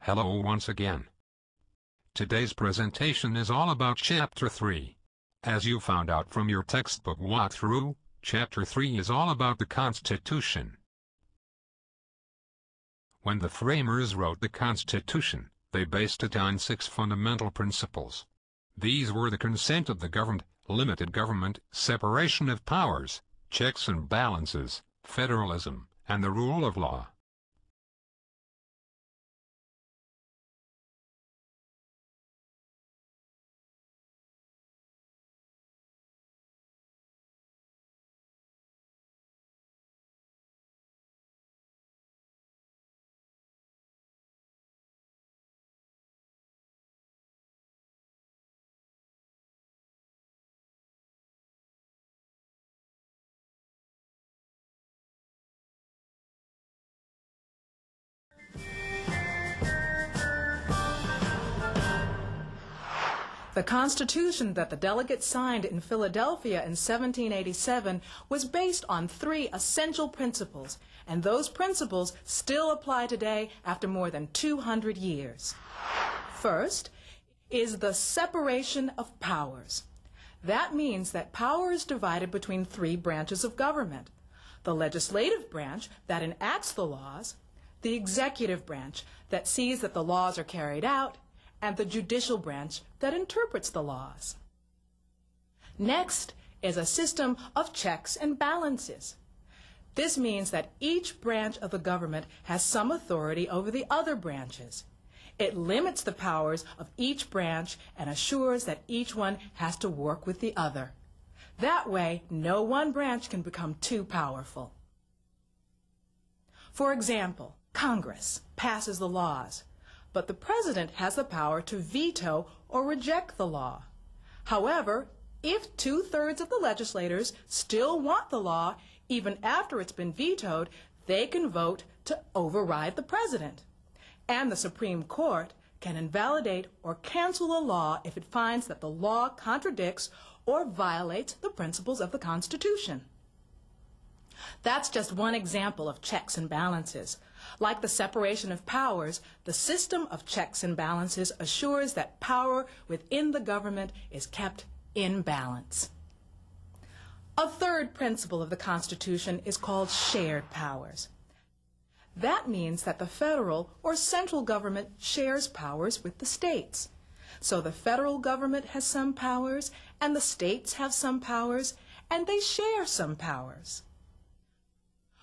Hello once again. Today's presentation is all about Chapter 3. As you found out from your textbook walkthrough, Chapter 3 is all about the Constitution. When the framers wrote the Constitution, they based it on 6 fundamental principles. These were the consent of the governed, limited government, separation of powers, checks and balances, federalism, and the rule of law. The Constitution that the delegates signed in Philadelphia in 1787 was based on 3 essential principles, and those principles still apply today after more than 200 years. First is the separation of powers. That means that power is divided between 3 branches of government: the legislative branch that enacts the laws, the executive branch that sees that the laws are carried out, and the judicial branch that interprets the laws. Next is a system of checks and balances. This means that each branch of the government has some authority over the other branches. It limits the powers of each branch and assures that each one has to work with the other. That way, no one branch can become too powerful. For example, Congress passes the laws, but the President has the power to veto or reject the law. However, if 2/3 of the legislators still want the law, even after it's been vetoed, they can vote to override the President. And the Supreme Court can invalidate or cancel a law if it finds that the law contradicts or violates the principles of the Constitution. That's just one example of checks and balances. Like the separation of powers, the system of checks and balances assures that power within the government is kept in balance. A third principle of the Constitution is called shared powers. That means that the federal or central government shares powers with the states. So the federal government has some powers, and the states have some powers, and they share some powers.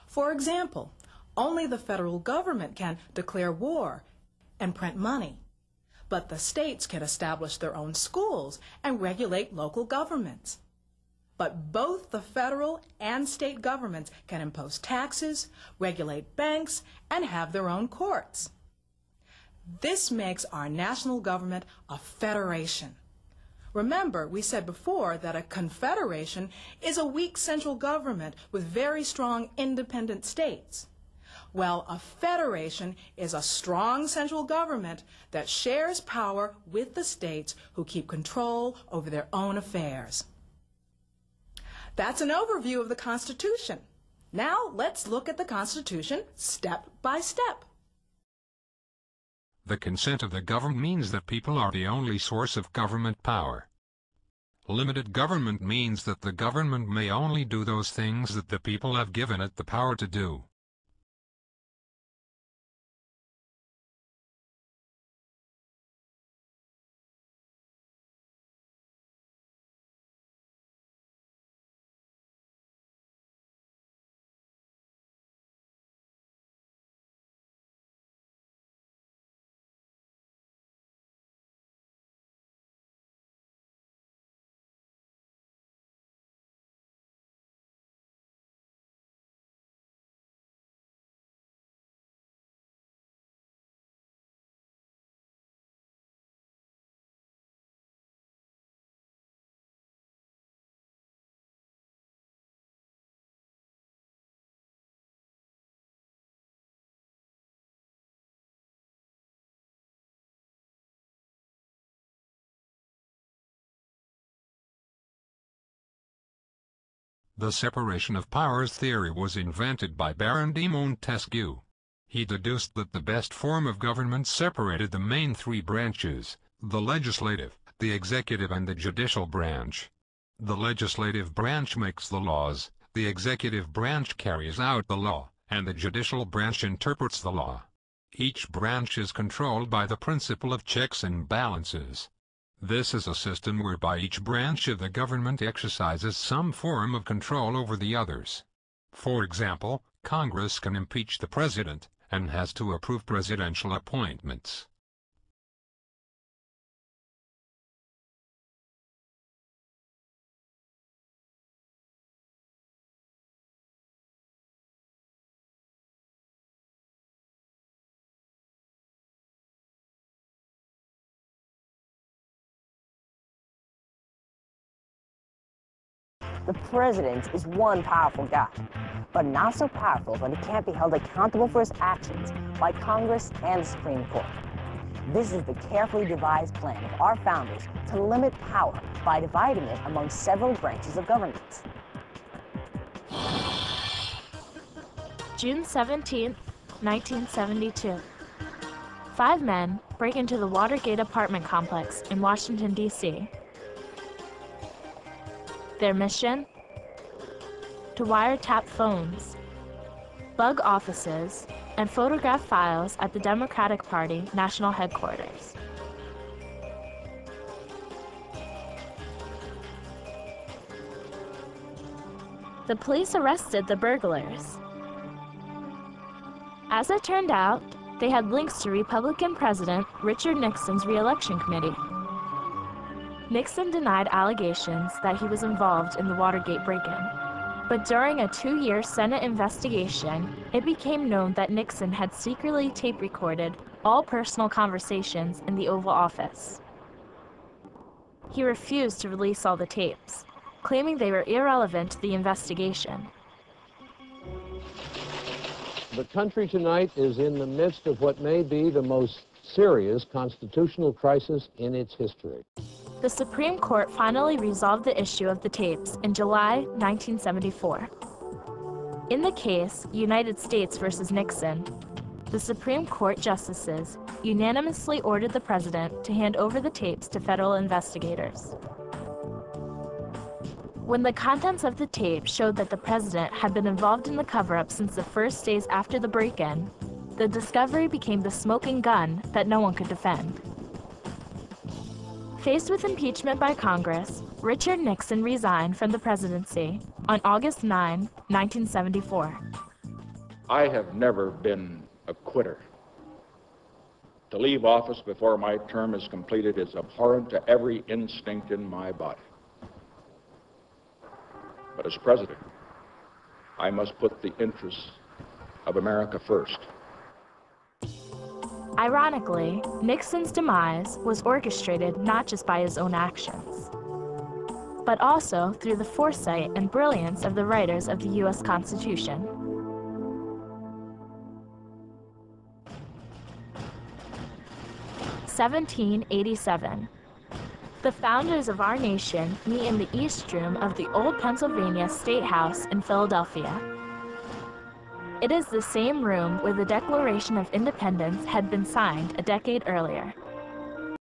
For example, only the federal government can declare war and print money, but the states can establish their own schools and regulate local governments. But both the federal and state governments can impose taxes, regulate banks, and have their own courts. This makes our national government a federation. Remember, we said before that a confederation is a weak central government with very strong independent states. Well, a federation is a strong central government that shares power with the states who keep control over their own affairs. That's an overview of the Constitution. Now let's look at the Constitution step by step. The consent of the governed means that people are the only source of government power. Limited government means that the government may only do those things that the people have given it the power to do. The separation of powers theory was invented by Baron de Montesquieu. He deduced that the best form of government separated the main three branches, the legislative, the executive and the judicial branch. The legislative branch makes the laws, the executive branch carries out the law, and the judicial branch interprets the law. Each branch is controlled by the principle of checks and balances. This is a system whereby each branch of the government exercises some form of control over the others. For example, Congress can impeach the president, and has to approve presidential appointments. The president is one powerful guy, but not so powerful that he can't be held accountable for his actions by Congress and the Supreme Court. This is the carefully devised plan of our founders to limit power by dividing it among several branches of government. June 17, 1972. 5 men break into the Watergate apartment complex in Washington, D.C. Their mission? To wiretap phones, bug offices, and photograph files at the Democratic Party national headquarters. The police arrested the burglars. As it turned out, they had links to Republican President Richard Nixon's re-election committee. Nixon denied allegations that he was involved in the Watergate break-in. But during a 2-year Senate investigation, it became known that Nixon had secretly tape-recorded all personal conversations in the Oval Office. He refused to release all the tapes, claiming they were irrelevant to the investigation. The country tonight is in the midst of what may be the most serious constitutional crisis in its history. The Supreme Court finally resolved the issue of the tapes in July 1974. In the case, United States versus Nixon, the Supreme Court justices unanimously ordered the president to hand over the tapes to federal investigators. When the contents of the tape showed that the president had been involved in the cover-up since the first days after the break-in, the discovery became the smoking gun that no one could defend. Faced with impeachment by Congress, Richard Nixon resigned from the presidency on August 9, 1974. I have never been a quitter. To leave office before my term is completed is abhorrent to every instinct in my body. But as president, I must put the interests of America first. Ironically, Nixon's demise was orchestrated not just by his own actions, but also through the foresight and brilliance of the writers of the U.S. Constitution. (1787). The founders of our nation meet in the East Room of the Old Pennsylvania State House in Philadelphia. It is the same room where the Declaration of Independence had been signed a decade earlier.